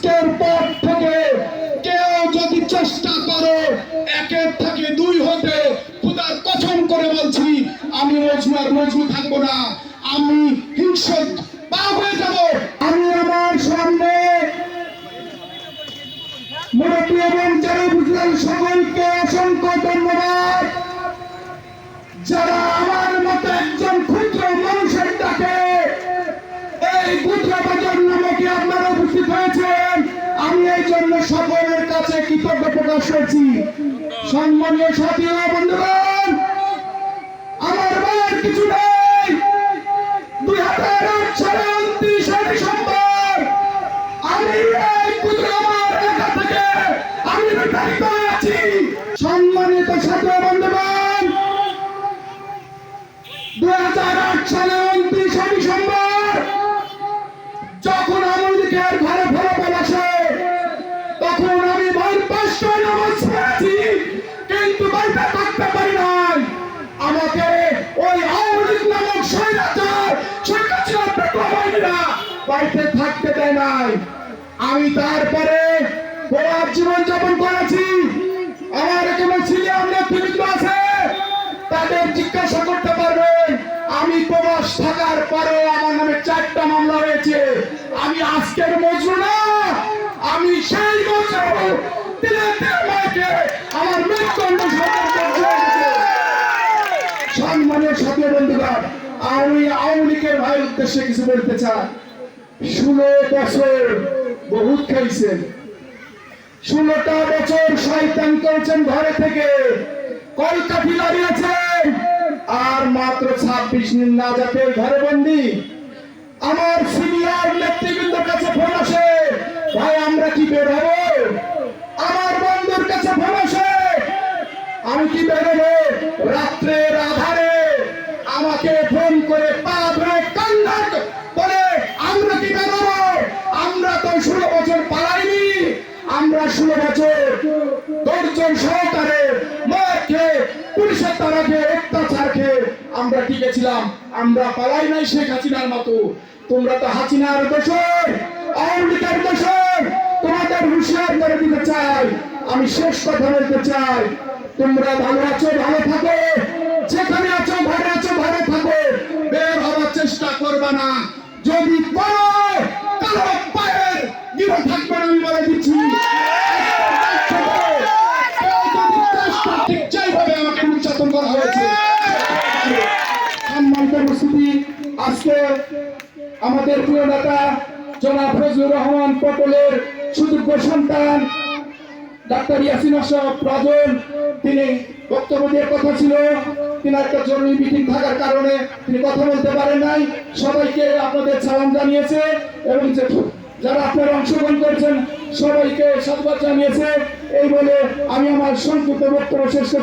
আজকের পর থেকে কেউ যদি চেষ্টা করে একের থেকে দুই হতে, খোদার কসম করে বলছি আমি মজনু আর মজনু থাকবো না, আমি হিংসক পা হয়ে যাব। আমি আমার সামনে মুরব্বী এবং যারা বুঝলেন সকলকে অসংখ্য ধন্যবাদ। যারা আমার মতো একজন ক্ষুদ্র মানুষের ডাকে এই গুজরাবাজার নামকে আপনারা উপস্থিত হয়েছেন, আমি এই জন্য সকলের কাছে কৃতজ্ঞ প্রকাশ করছি। সম্মানীয় সাথী ও বন্ধুগণ, আমার বলার কিছু নেই। 2008 সালে 29শে ডিসেম্বর আমি এই গুজরাবাজার এলাকা থেকে আমি বিতাড়িত হয়েছি। সম্মানিত সাথী ও বন্ধুগণ, 2008 সালে 29শে ডিসেম্বর যখন আওয়ামী লীগের ঘরে ফলাফল আসে, তখন আমি ভোর 5টায় নামাজ পড়েছি, কিন্তু বাড়িতে থাকতে পারি নাই। আমাকে ওই আওয়ামী লীগ নামক স্বৈরাচার বাড়িতে থাকতে দেয় নাই। আমি তারপরে প্রবাস জীবন যাপন করেছি। আমার এখানে সিনিয়র নেতৃবৃন্দ আছে, তাদের জিজ্ঞাসা করতে পারবেন। আমি প্রবাস থাকার পরেও আমার নামে 4টা মামলা হয়েছে। আমি আজকের মজনু না, আমি সেই মজনু আমার মৃত্যুদণ্ড সম্মানের সাথে বন্ধুগণ, আমি আওয়ামী লীগের ভাইয়ের উদ্দেশ্যে কিছু বলতে চাই। 16 বছর বহুত খাইছেন, 16টা বছর শয়তান করেছেন ঘরে থেকে, কলকাঠি দাঁড়িয়েছেন, আর মাত্র 26 দিন না যাতে ঘরে বন্দি। আমার সিনিয়র নেতৃবৃন্দের কাছে ফোন আসে, ভাই আমরা কি বের হবো? আমার বন্ধুর কাছে ফোন আসে, আমি কি বের হবো? রাত্রের আধারে আমাকে ফোন করে পা ধরে কান্না বলে, আমরা কি বের হবো? আমরা তো 16 বছর পালাইনি, আমরা 16 বছর দর্জন সহকারে মাকে পুলিশের তারাকে অত্যাচার খেয়ে আমরা টিকেছিলাম, আমরা পালাই নাই শেখ হাসিনার মতো। তোমরা তো হাসিনার দোষর, আওয়ামী লীগের দোষর, তোমাদের হুঁশিয়ার করে দিতে চাই। আমি শেষ কথা বলতে চাই, তোমরা ভালো আছো, ভালো থাকো, যেখানে আছো ঘরে আছো ঘরে থাকো, বের হওয়ার চেষ্টা করবে না। যদি করো কারো পায়ের গিরো থাকবে না, আমি বলে দিচ্ছি। ঠিক যেভাবে আমাকে নির্যাতন করা হয়েছে। সম্মানিত উপস্থিতি, আজকে আমাদের প্রিয় নেতা জনাব ফজলুর রহমান পটলের সুযোগ্য সন্তান ডাক্তার ইয়াসিন আশরাফ রাজন, তিনি বক্তব্য দিয়ে কথা ছিল, তিনি একটা জরুরি মিটিং থাকার কারণে তিনি কথা বলতে পারেন নাই। সবাইকে আপনাদের সালাম জানিয়েছে এবং যারা আপনারা অংশগ্রহণ করেছেন সবাইকে সাধুবাদ জানিয়েছে। এই বলে আমি আমার সংক্ষিপ্ত বক্তব্য শেষ করছি।